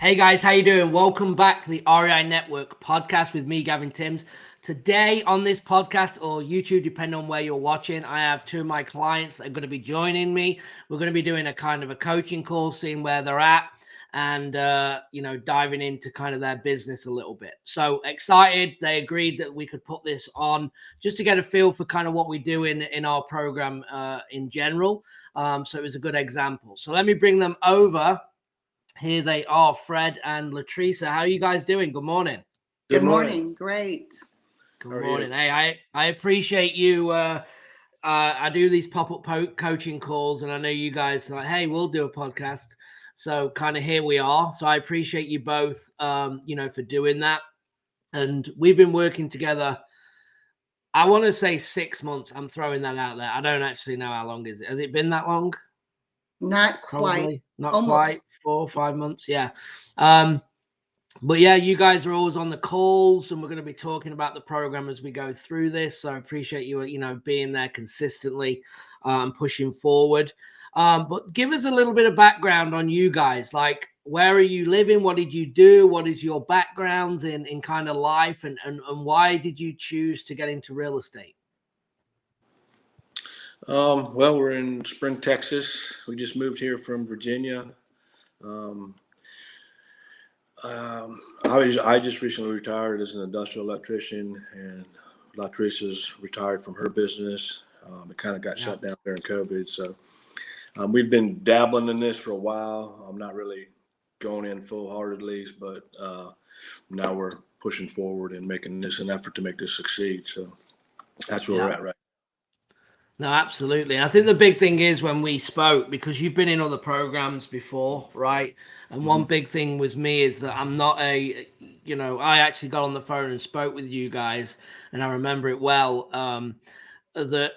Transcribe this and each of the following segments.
Hey guys, how you doing? Welcome back to the REI Network podcast with me, Gavin Timms. Today on this podcast or YouTube, depending on where you're watching, I have two of my clients that are going to be joining me. We're going to be doing a kind of a coaching call, seeing where they're at and, diving into kind of their business a little bit. So excited. They agreed that we could put this on just to get a feel for kind of what we do in our program in general. So it was a good example. So let me bring them over. Here they are, Fred and Lateresa. How are you guys doing? Good morning. Good morning. Great. Good morning. Hey, I appreciate you. I do these pop-up coaching calls, and I know you guys are like, hey, we'll do a podcast. So kind of here we are. So I appreciate you both, for doing that. And we've been working together. I want to say 6 months. I'm throwing that out there. I don't actually know how long is it. Has it been that long? Not Probably quite. not Almost. quite 4 or 5 months. Yeah. But yeah, you guys are always on the calls, and we're going to be talking about the program as we go through this. So I appreciate you, being there consistently, pushing forward. But give us a little bit of background on you guys. Like, where are you living? What did you do? What is your backgrounds in kind of life, and why did you choose to get into real estate? Well, we're in Spring, Texas. We just moved here from Virginia. I just recently retired as an industrial electrician, and Lateresa's retired from her business. It kind of got shut down during COVID. So we've been dabbling in this for a while. I'm not really going in full-heartedly, but now we're pushing forward and making this an effort to make this succeed. So that's where we're at right. No, absolutely. I think the big thing is when we spoke, because you've been in other programs before, right? And one big thing with me is that I'm not I actually got on the phone and spoke with you guys, and I remember it well, that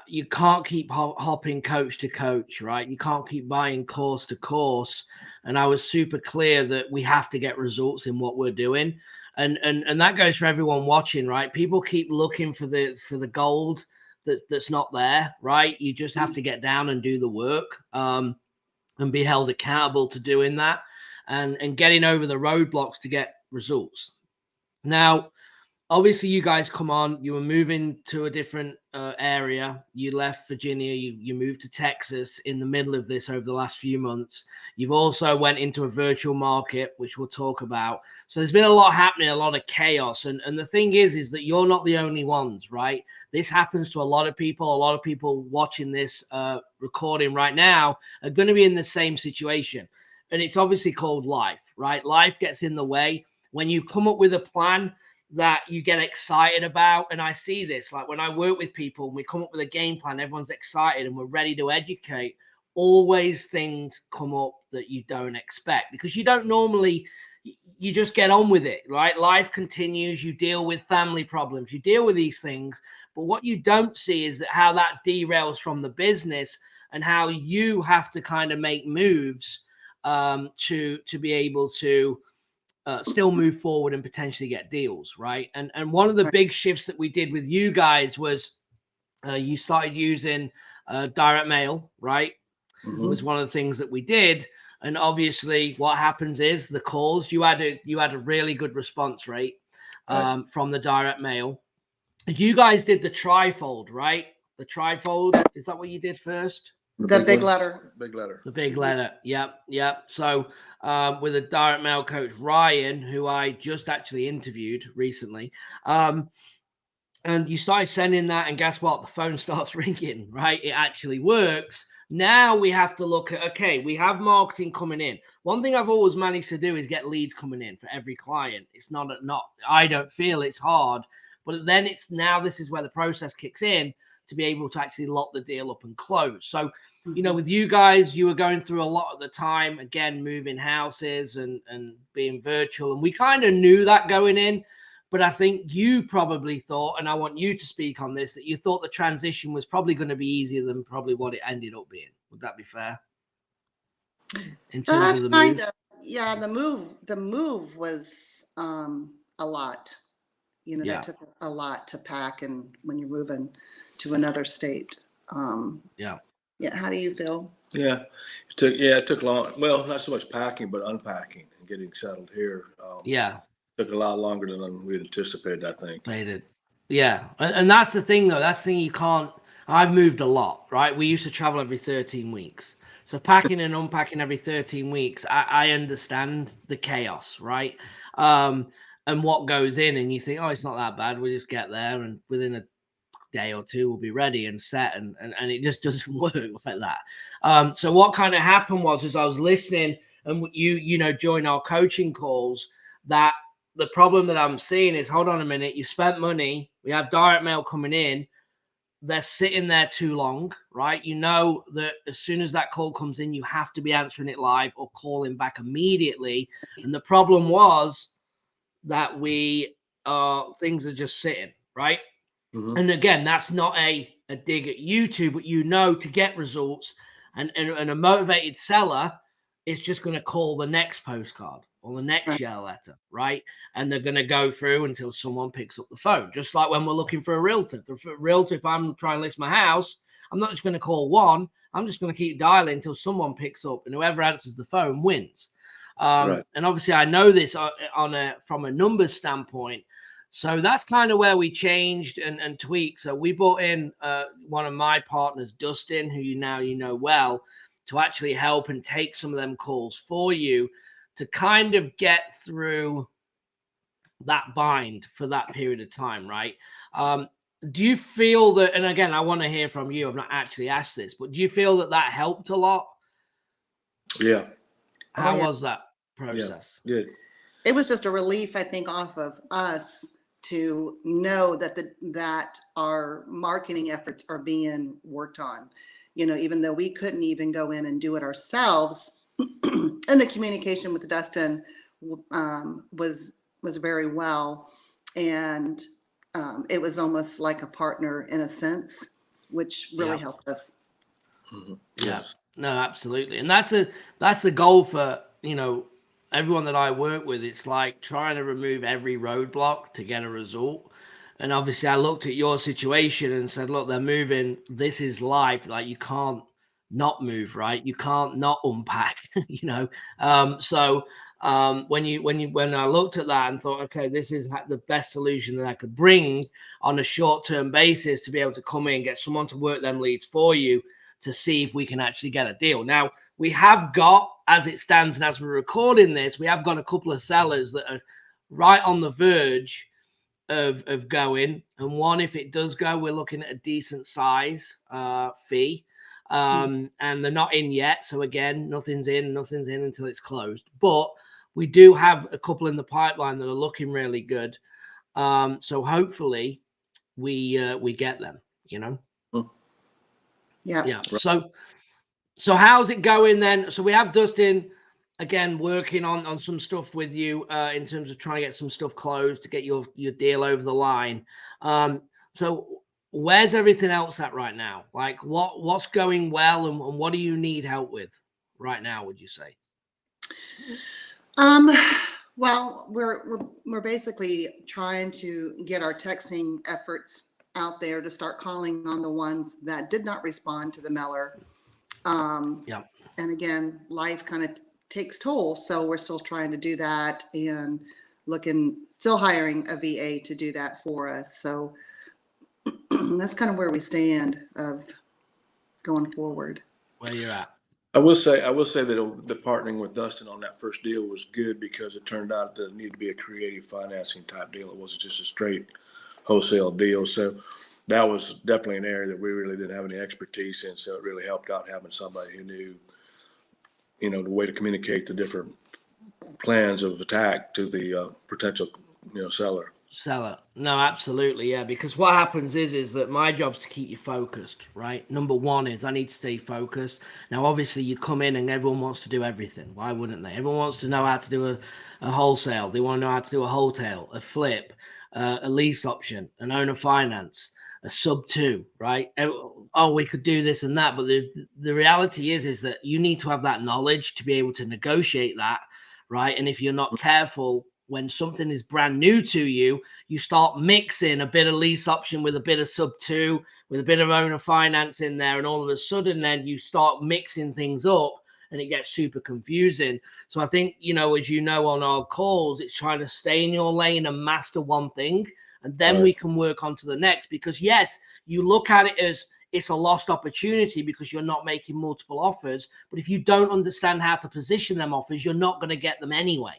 you can't keep hopping coach to coach, right? You can't keep buying course to course. And I was super clear that we have to get results in what we're doing. And that goes for everyone watching, right? People keep looking for the gold that's not there, right? You just have to get down and do the work, and be held accountable to doing that, and getting over the roadblocks to get results. Now, obviously, you guys come on. You were moving to a different area. You left Virginia. You moved to Texas in the middle of this over the last few months. You've also went into a virtual market, which we'll talk about. So there's been a lot happening, a lot of chaos. And the thing is that you're not the only ones, right? This happens to a lot of people. A lot of people watching this recording right now are going to be in the same situation. And it's obviously called life, right? Life gets in the way. When you come up with a plan that you get excited about, and I see this, like when I work with people and we come up with a game plan, everyone's excited and we're ready to educate, always things come up that you don't expect, because you don't normally, you just get on with it, right? Life continues. You deal with family problems, you deal with these things, but what you don't see is that how that derails from the business, and how you have to kind of make moves to be able to still move forward and potentially get deals, right? And one of the big shifts that we did with you guys was you started using direct mail, right? It was one of the things that we did. And obviously, what happens is the calls, you had a really good response rate from the direct mail. You guys did the trifold, right? The trifold, is that what you did first? The big letter. The big letter. Yep. So with a direct mail coach, Ryan, who I just actually interviewed recently, and you started sending that, and guess what? The phone starts ringing, right? It actually works. Now we have to look at, okay, we have marketing coming in. One thing I've always managed to do is get leads coming in for every client. It's not, I don't feel it's hard, but then this is where the process kicks in to be able to actually lock the deal up and close. So, with you guys, you were going through a lot at the time, again, moving houses and being virtual. And we kind of knew that going in, but I think you probably thought, and I want you to speak on this, that you thought the transition was probably going to be easier than probably what it ended up being. Would that be fair? In terms of the move? Yeah, the move was a lot. That took a lot to pack, and when you're moving to another state. Yeah. How do you feel? Yeah, it took long. Well, not so much packing, but unpacking. getting settled here. Yeah. Took a lot longer than we anticipated, I think. Made it. Yeah. And that's the thing, though. That's the thing you can't. I've moved a lot, right? We used to travel every 13 weeks. So packing and unpacking every 13 weeks, I understand the chaos, right? And what goes in, and you think, oh, it's not that bad. We just get there, and within a day or two, we'll be ready and set, and it just doesn't work like that. So what kind of happened was, as I was listening, and you know, join our coaching calls, that the problem that I'm seeing is, hold on a minute, you spent money, we have direct mail coming in, they're sitting there too long, right? You know that as soon as that call comes in, you have to be answering it live or calling back immediately. And the problem was that things are just sitting, right? Mm-hmm. And again, that's not a dig at YouTube, but you know, to get results, and a motivated seller is just going to call the next postcard or the next share letter, right? And they're going to go through until someone picks up the phone. Just like when we're looking for a realtor. If I'm trying to list my house, I'm not just going to call one. I'm just going to keep dialing until someone picks up, and whoever answers the phone wins. Right. And obviously, I know this from a numbers standpoint. So that's kind of where we changed and tweaked. So we brought in one of my partners, Dustin, who you know well, to actually help and take some of them calls for you to kind of get through that bind for that period of time, right? Do you feel that, and again, I want to hear from you, I've not actually asked this, but do you feel that helped a lot? Yeah. How was that process? Yeah, good. It was just a relief, I think, off of us to know that our marketing efforts are being worked on. You know, even though we couldn't even go in and do it ourselves, and the communication with Dustin was very well, and it was almost like a partner in a sense, which really helped us. Mm-hmm. Yeah, no, absolutely. And that's the goal for, you know, everyone that I work with. It's like trying to remove every roadblock to get a result. And obviously I looked at your situation and said, look, they're moving. This is life. Like, you can't not move, right? You can't not unpack, you know? When I looked at that and thought, okay, this is the best solution that I could bring on a short-term basis to be able to come in, get someone to work them leads for you, to see if we can actually get a deal. Now, we have got, as it stands and as we're recording this, we have got a couple of sellers that are right on the verge of going. And one, if it does go, we're looking at a decent size fee. And they're not in yet. So again, nothing's in until it's closed. But we do have a couple in the pipeline that are looking really good. So hopefully we get them, you know? Yeah. So how's it going then? So we have Dustin again working on some stuff with you in terms of trying to get some stuff closed to get your deal over the line. So where's everything else at right now? Like what's going well, and what do you need help with right now, would you say? Well, we're basically trying to get our texting efforts out there to start calling on the ones that did not respond to the mailer. And again, life kind of takes toll, so we're still trying to do that and still hiring a VA to do that for us. So that's kind of where we stand of going forward. Where you're at. I will say that the partnering with Dustin on that first deal was good, because it turned out that it needed to be a creative financing type deal. It wasn't just a straight wholesale deal. So that was definitely an area that we really didn't have any expertise in. So it really helped out having somebody who knew, you know, the way to communicate the different plans of attack to the potential, you know, seller. No, absolutely. Yeah. Because what happens is that my job's to keep you focused, right? Number one is I need to stay focused. Now, obviously you come in and everyone wants to do everything. Why wouldn't they? Everyone wants to know how to do a wholesale. They want to know how to do a wholesale, a flip, a lease option, an owner finance, a sub 2, right? Oh, we could do this and that. But the reality is that you need to have that knowledge to be able to negotiate that, right? And if you're not careful, when something is brand new to you, you start mixing a bit of lease option with a bit of sub 2, with a bit of owner finance in there, and all of a sudden then you start mixing things up, and it gets super confusing. So I think, you know, as you know, on our calls, it's trying to stay in your lane and master one thing, and then we can work on to the next. Because yes, you look at it as it's a lost opportunity because you're not making multiple offers. But if you don't understand how to position them offers, you're not going to get them anyway.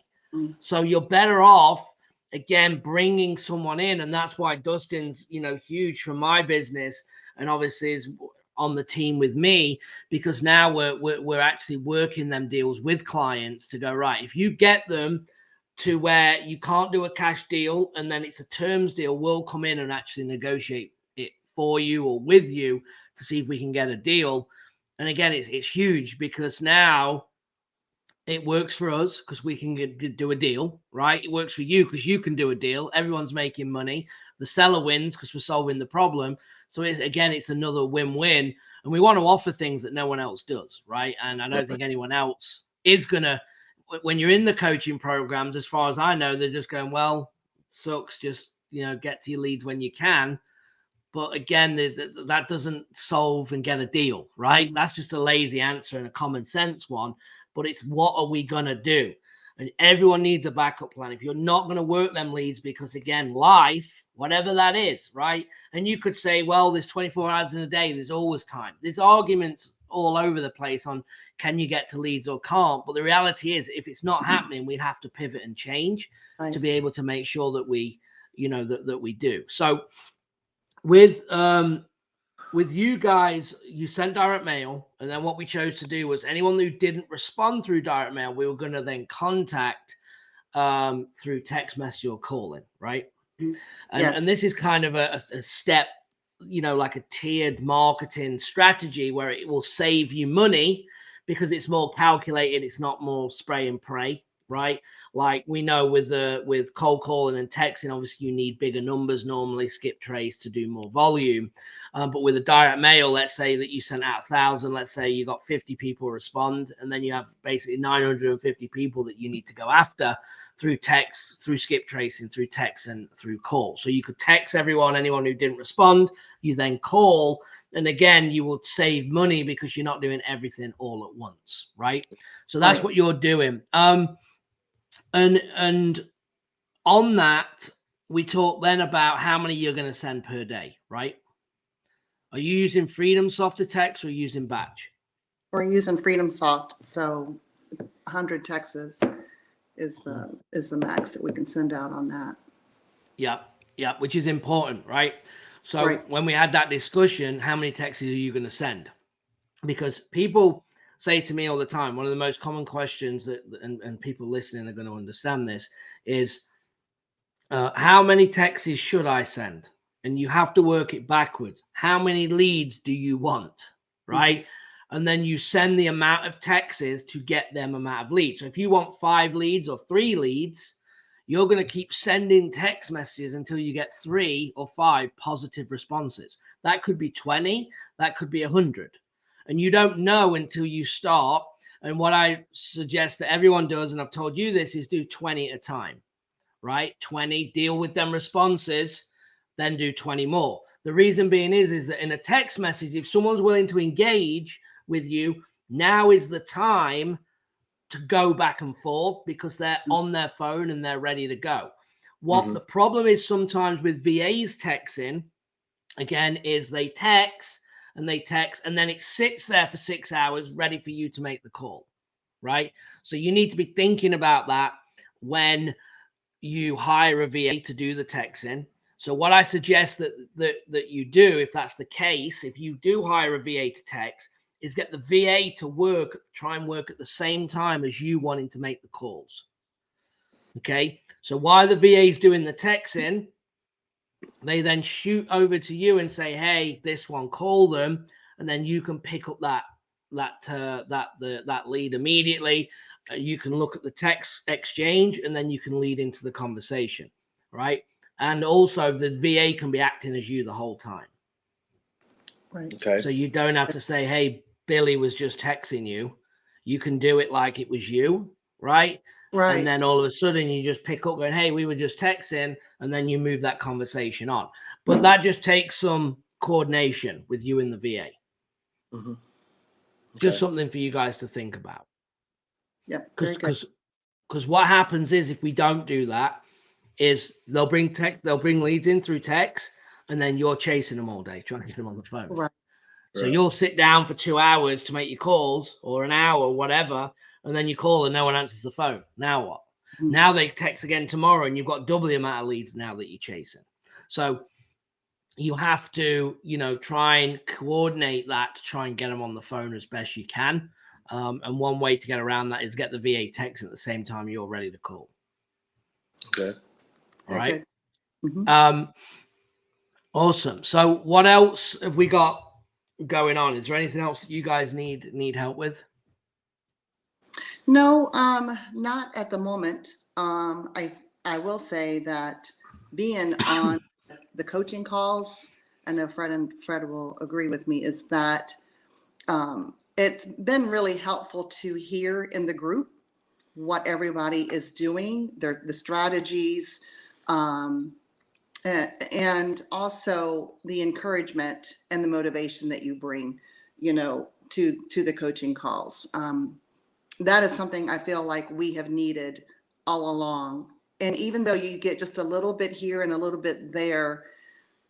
So you're better off, again, bringing someone in. And that's why Dustin's, you know, huge for my business, and obviously is on the team with me, because now we're actually working them deals with clients to go, right, if you get them to where you can't do a cash deal and then it's a terms deal, we'll come in and actually negotiate it for you or with you to see if we can get a deal. And again, it's huge, because now it works for us because we can do a deal, right? It works for you because you can do a deal. Everyone's making money. The seller wins because we're solving the problem. So again, it's another win-win. And we want to offer things that no one else does, right? And I don't think anyone else is going to, when you're in the coaching programs, as far as I know, they're just going, well, sucks, just, you know, get to your leads when you can. But again, that doesn't solve and get a deal, right? That's just a lazy answer and a common sense one. But it's, what are we going to do? And everyone needs a backup plan. If you're not going to work them leads, because again, life, whatever that is, right? And you could say, well, there's 24 hours in a day. There's always time. There's arguments all over the place on can you get to leads or can't. But the reality is, if it's not happening, we have to pivot and change to be able to make sure that we, you know, that we do. So with you guys, you sent direct mail, and then what we chose to do was anyone who didn't respond through direct mail, we were going to then contact through text message or calling, right? And this is kind of a step, you know, like a tiered marketing strategy where it will save you money because it's more calculated. It's not more spray and pray, right? Like we know with cold calling and texting, obviously you need bigger numbers, normally skip trace to do more volume. But with a direct mail, let's say that you sent out 1,000, let's say you got 50 people respond, and then you have basically 950 people that you need to go after through text, through skip tracing, through text, and through call. So you could text anyone who didn't respond, you then call, and again, you will save money because you're not doing everything all at once, right? So that's what you're doing. And on that, we talked then about how many you're going to send per day, right? Are you using Freedom Soft to text or using batch? We're using Freedom Soft, so 100 texts is the max that we can send out on that. Yeah, which is important, right? So when we had that discussion, how many texts are you going to send? Because people say to me all the time, one of the most common questions that, and people listening are going to understand this, is how many texts should I send? And you have to work it backwards. How many leads do you want, right? And then you send the amount of texts to get them amount of leads. So if you want 5 leads or 3 leads, you're going to keep sending text messages until you get 3 or 5 positive responses. That could be 20, that could be 100. And you don't know until you start. And what I suggest that everyone does, and I've told you this, is do 20 at a time, right? 20, deal with them responses, then do 20 more. The reason being is that in a text message, if someone's willing to engage with you, now is the time to go back and forth because they're on their phone and they're ready to go. What the problem is sometimes with VAs texting, again, is they text, and then it sits there for 6 hours ready for you to make the call, right? So you need to be thinking about that when you hire a VA to do the texting. So what I suggest that you do, if that's the case, if you do hire a VA to text, is get the VA to try and work at the same time as you wanting to make the calls. Okay. So while the VA is doing the texting, they then shoot over to you and say, hey, this one, call them. And then you can pick up that lead immediately. You can look at the text exchange and then you can lead into the conversation, right? And also the VA can be acting as you the whole time. Right. Okay. So you don't have to say, hey, Billy was just texting you. You can do it like it was you, right? Right. And then all of a sudden you just pick up going, hey, we were just texting, and then you move that conversation on. But that just takes some coordination with you and the VA. Just something for you guys to think about. Yep. Very good. Because what happens is, if we don't do that, is they'll bring leads in through text, and then you're chasing them all day trying to get them on the phone. Right. So you'll sit down for 2 hours to make your calls, or an hour or whatever, and then you call and no one answers the phone. Now what? Mhm. Now they text again tomorrow, and you've got double the amount of leads now that you're chasing. So you have to, try and coordinate that to try and get them on the phone as best you can. And one way to get around that is get the VA text at the same time you're ready to call. Okay. All right. Mm-hmm. Awesome. So what else have we got going on? Is there anything else that you guys need help with? No, not at the moment. I will say that being on the coaching calls, I know Fred will agree with me, is that it's been really helpful to hear in the group what everybody is doing, the strategies, and also the encouragement and the motivation that you bring, to the coaching calls. That is something I feel like we have needed all along. And even though you get just a little bit here and a little bit there,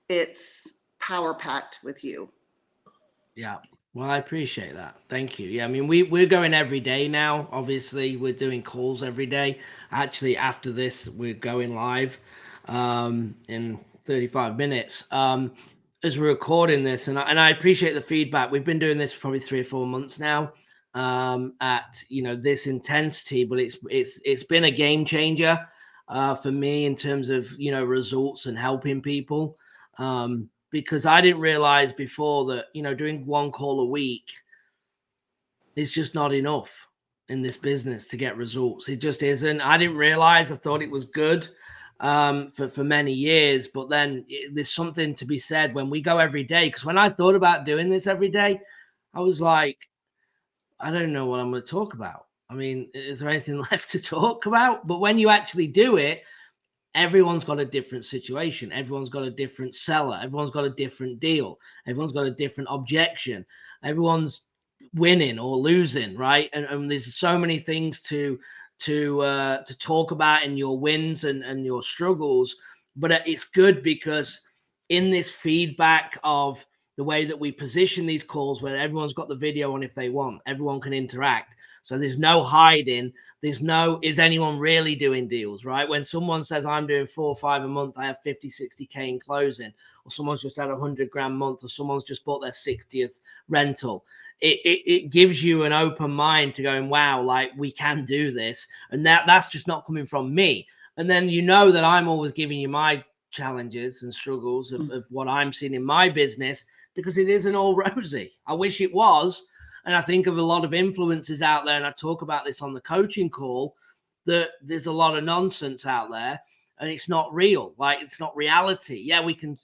it's power packed with you. Yeah. Well, I appreciate that. Thank you. Yeah, I mean, we're going every day now. Obviously, we're doing calls every day. Actually, after this, we're going live in 35 minutes as we're recording this. And I appreciate the feedback. We've been doing this for probably 3 or 4 months now at this intensity, but it's been a game changer for me in terms of results and helping people. Because I didn't realize before that, doing 1 call a week is just not enough in this business to get results. It just isn't. I didn't realize. I thought it was good for many years, but then there's something to be said when we go every day. Because when I thought about doing this every day, I was like, I don't know what I'm going to talk about. I mean, is there anything left to talk about? But when you actually do it, everyone's got a different situation. Everyone's got a different seller. Everyone's got a different deal. Everyone's got a different objection. Everyone's winning or losing, right? And there's so many things to talk about in your wins and your struggles. But it's good because in this feedback of the way that we position these calls, where everyone's got the video on if they want, everyone can interact. So there's no hiding. There's no, is anyone really doing deals, right? When someone says I'm doing 4 or 5 a month, I have 50, 60K in closing, or someone's just had $100,000 a month, or someone's just bought their 60th rental. It gives you an open mind to going, wow, like we can do this. And that's just not coming from me. And then that I'm always giving you my challenges and struggles of what I'm seeing in my business, because it isn't all rosy. I wish it was. And I think of a lot of influencers out there, and I talk about this on the coaching call, that there's a lot of nonsense out there and it's not real. Like, it's not reality. Yeah, we can,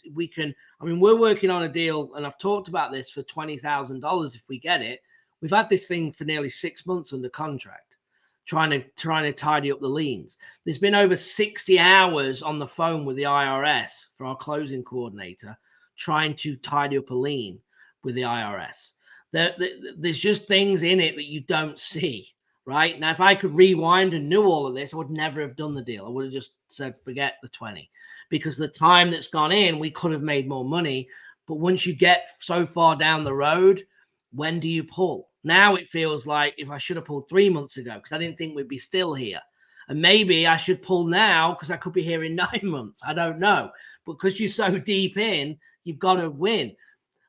I mean, we're working on a deal, and I've talked about this, for $20,000 if we get it. We've had this thing for nearly 6 months under contract, trying to tidy up the liens. There's been over 60 hours on the phone with the IRS for our closing coordinator, trying to tidy up a lien with the IRS. There's just things in it that you don't see, right? Now, if I could rewind and knew all of this, I would never have done the deal. I would have just said, forget the 20, because the time that's gone in, we could have made more money. But once you get so far down the road, when do you pull? Now it feels like if I should have pulled 3 months ago, because I didn't think we'd be still here. And maybe I should pull now because I could be here in 9 months. I don't know. But because you're so deep in, you've got to win.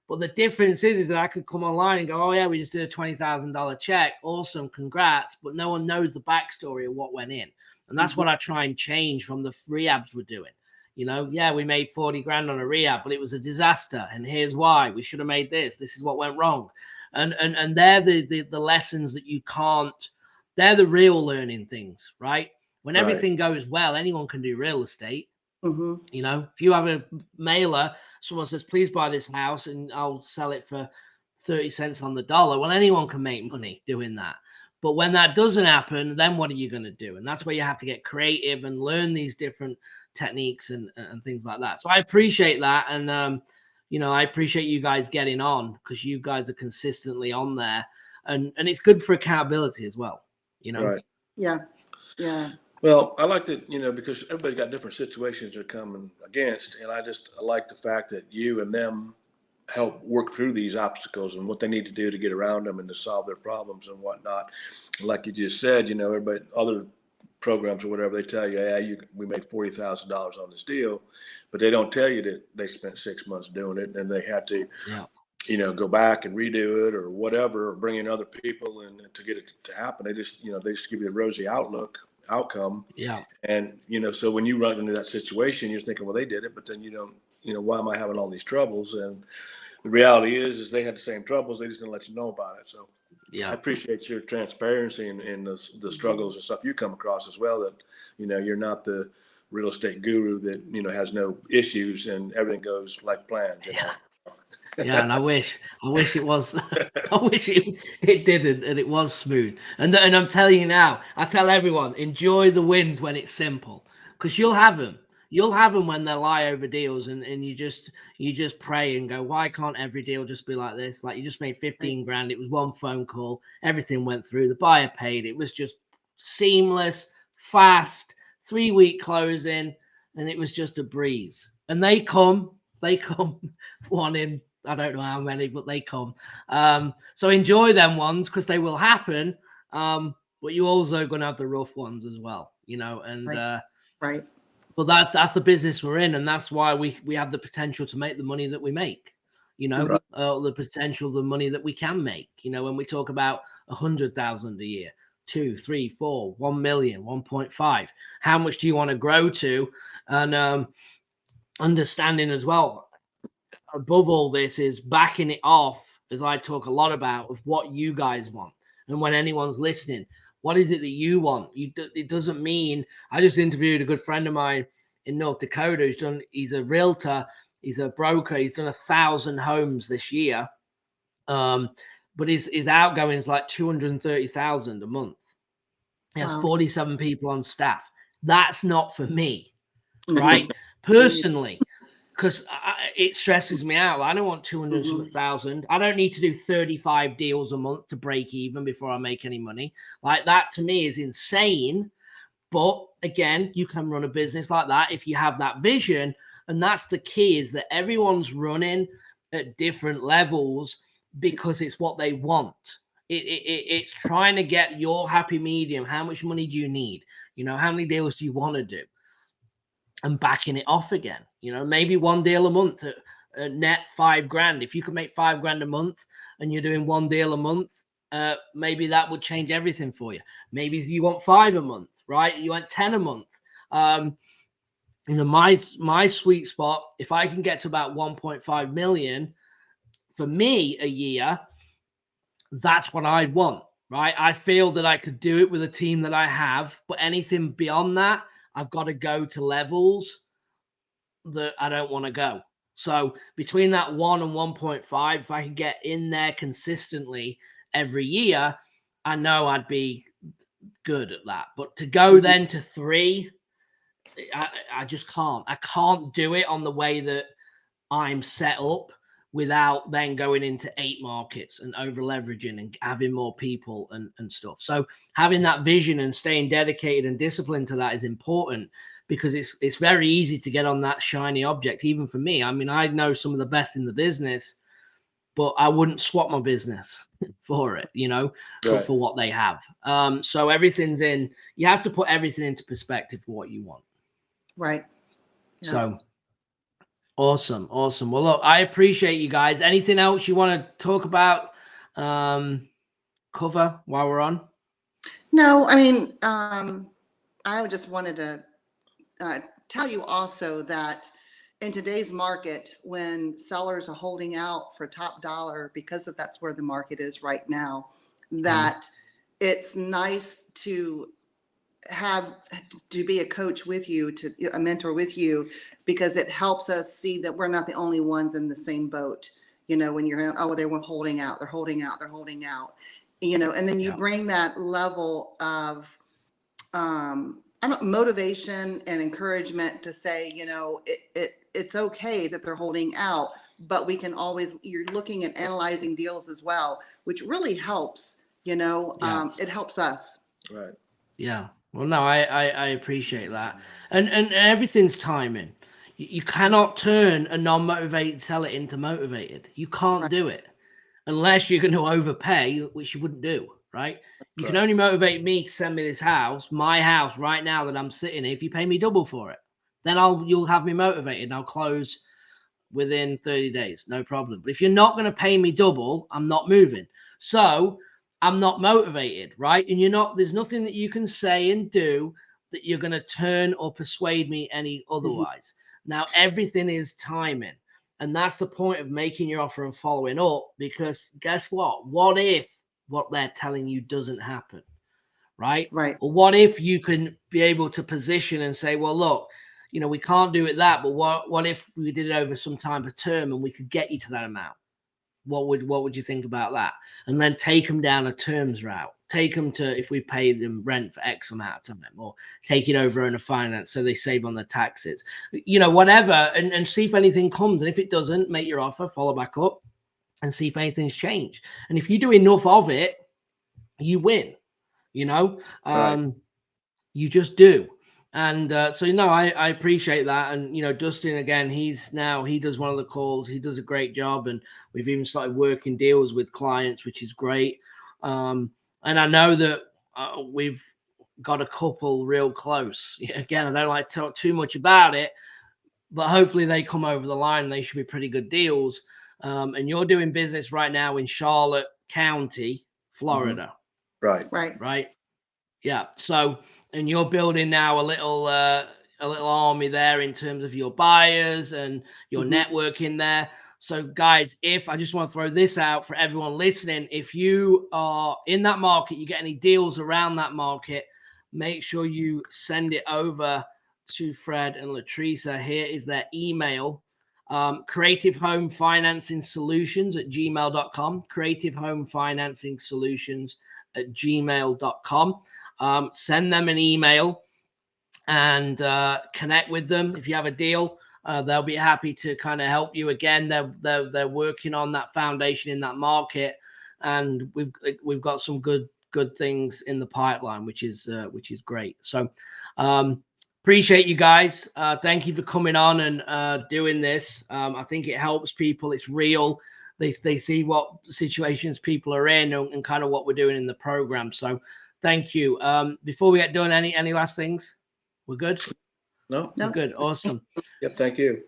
But the difference is that I could come online and go, oh, yeah, we just did a $20,000 check. Awesome. Congrats. But no one knows the backstory of what went in. And that's what I try and change from the rehabs we're doing. Yeah, we made 40 grand on a rehab, but it was a disaster. And here's why. We should have made this. This is what went wrong. And they're the lessons that you can't, they're the real learning things, right? When everything goes well, anyone can do real estate. Mm-hmm. If you have a mailer, someone says, please buy this house and I'll sell it for 30 cents on the dollar. Well, anyone can make money doing that. But when that doesn't happen, then what are you going to do? And that's where you have to get creative and learn these different techniques and things like that. So I appreciate that. And, I appreciate you guys getting on, because you guys are consistently on there. and it's good for accountability as well, you know. Right. Yeah. Yeah. Well, I like that, because everybody's got different situations they're coming against. And I like the fact that you and them help work through these obstacles and what they need to do to get around them and to solve their problems and whatnot. Like you just said, everybody, other programs or whatever, they tell you, yeah, we made $40,000 on this deal, but they don't tell you that they spent 6 months doing it and they had to, go back and redo it or whatever, or bring in other people and to get it to happen. They just give you a rosy outcome. Yeah. And, so when you run into that situation, you're thinking, well, they did it, but then you don't, why am I having all these troubles? And the reality is they had the same troubles. They just didn't let you know about it. So I appreciate your transparency and the struggles and stuff you come across as well, that, you're not the real estate guru that, has no issues and everything goes like planned. Yeah, and I wish it was. I wish it didn't, and it was smooth. And I'm telling you now, I tell everyone, enjoy the wins when it's simple, because you'll have them. You'll have them when they lie over deals, and you just pray and go, why can't every deal just be like this? Like, you just made 15 grand. It was one phone call. Everything went through. The buyer paid. It was just seamless, fast, 3-week closing, and it was just a breeze. And they come one in, I don't know how many, but they come. So enjoy them ones, because they will happen. But you're also going to have the rough ones as well, and Right. But that's the business we're in, and that's why we have the potential to make the money that we make, the potential, the money that we can make, when we talk about 100,000 a year, 2, 3, 4, 1 million, 1.5. How much do you want to grow to? And understanding as well, above all this, is backing it off, as I talk a lot about, of what you guys want. And when anyone's listening, what is it that you want? It doesn't mean, I just interviewed a good friend of mine in North Dakota. He's a realtor, he's a broker, he's done 1,000 homes this year. But his outgoing is like 230,000 a month. He has 47 people on staff. That's not for me, right? Personally, because it stresses me out. I don't want 200,000. I don't need to do 35 deals a month to break even before I make any money. Like, that to me is insane. But again, you can run a business like that if you have that vision. And that's the key, is that everyone's running at different levels because it's what they want. It's trying to get your happy medium. How much money do you need? How many deals do you want to do? And backing it off again, maybe one deal a month at net 5 grand. If you could make 5 grand a month and you're doing one deal a month, maybe that would change everything for you. Maybe you want 5 a month, right? You want 10 a month. My sweet spot, if I can get to about 1.5 million for me a year, that's what I want, right? I feel that I could do it with a team that I have, but anything beyond that, I've got to go to levels that I don't want to go. So between that 1 and 1.5, if I could get in there consistently every year, I know I'd be good at that. But to go then to 3, I just can't. I can't do it on the way that I'm set up without then going into 8 markets and over leveraging and having more people and stuff. So having that vision and staying dedicated and disciplined to that is important, because it's very easy to get on that shiny object, even for me. I mean, I know some of the best in the business, but I wouldn't swap my business for it, for what they have. So everything's you have to put everything into perspective for what you want. Right. Yeah. So awesome. Well, look, I appreciate you guys. Anything else you want to talk about, cover while we're on? No, I mean, I just wanted to tell you also that in today's market, when sellers are holding out for top dollar, because that's where the market is right now, that it's nice to be a coach with you, a mentor with you, because it helps us see that we're not the only ones in the same boat. When you're, they're holding out, and then you bring that level of motivation and encouragement to say, it's okay that they're holding out, but we can always, you're looking at analyzing deals as well, which really helps, you know, it helps us. Right. Yeah. Well, no, I appreciate that. And everything's timing. You cannot turn a non-motivated seller into motivated. You can't Right. do it unless you're going to overpay, which you wouldn't do, right? You can Correct. only motivate me to send me this house, my house right now that I'm sitting in, if you pay me double for it. Then you'll have me motivated and I'll close within 30 days, no problem. But if you're not going to pay me double, I'm not moving. So I'm not motivated, right? And there's nothing that you can say and do that you're going to turn or persuade me any otherwise. Now, everything is timing. And that's the point of making your offer and following up, because guess what? What if what they're telling you doesn't happen, right? Right. Or what if you can be able to position and say, well, look, we can't do it that, but what if we did it over some time of term and we could get you to that amount? What would you think about that? And then take them down a terms route. Take them to, if we pay them rent for X amount of time, or take it over in a finance so they save on the taxes, whatever, and see if anything comes. And if it doesn't, make your offer, follow back up and see if anything's changed. And if you do enough of it, you win, Right. you just do. And so, I appreciate that. And, Dustin, again, he does one of the calls. He does a great job. And we've even started working deals with clients, which is great. And I know that we've got a couple real close. Again, I don't like to talk too much about it, but hopefully they come over the line and they should be pretty good deals. And you're doing business right now in Charlotte County, Florida. Right. Right. Right. Yeah. So, and you're building now a little army there in terms of your buyers and your networking there. So, guys, if I just want to throw this out for everyone listening, if you are in that market, you get any deals around that market, make sure you send it over to Fred and Lateresa. Here is their email: Creative Home Financing Solutions at gmail.com. Creative Home Financing Solutions at gmail.com. Send them an email and connect with them. If you have a deal, they'll be happy to kind of help you. Again, they're working on that foundation in that market, and we've got some good things in the pipeline, which is great. So appreciate you guys. Thank you for coming on and doing this. I think it helps people. It's real. They see what situations people are in and kind of what we're doing in the program. So thank you. Before we get done, any last things? We're good? No. We're good. Awesome. Yep. Thank you.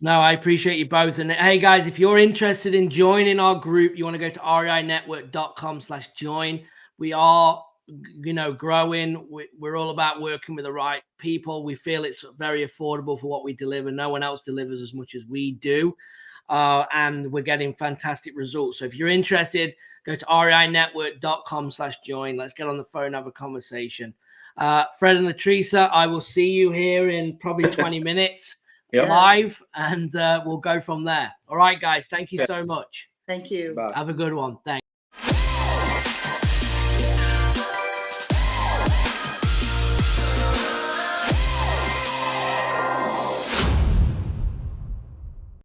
No, I appreciate you both. And hey, guys, if you're interested in joining our group, you want to go to reinetwork.com/join. We are, growing. We're all about working with the right people. We feel it's very affordable for what we deliver. No one else delivers as much as we do. And we're getting fantastic results. So if you're interested, go to reinetwork.com/join. Let's get on the phone, have a conversation. Fred and Lateresa, I will see you here in probably 20 minutes live, and we'll go from there. All right, guys. Thank you so much. Thank you. Bye. Have a good one. Thanks.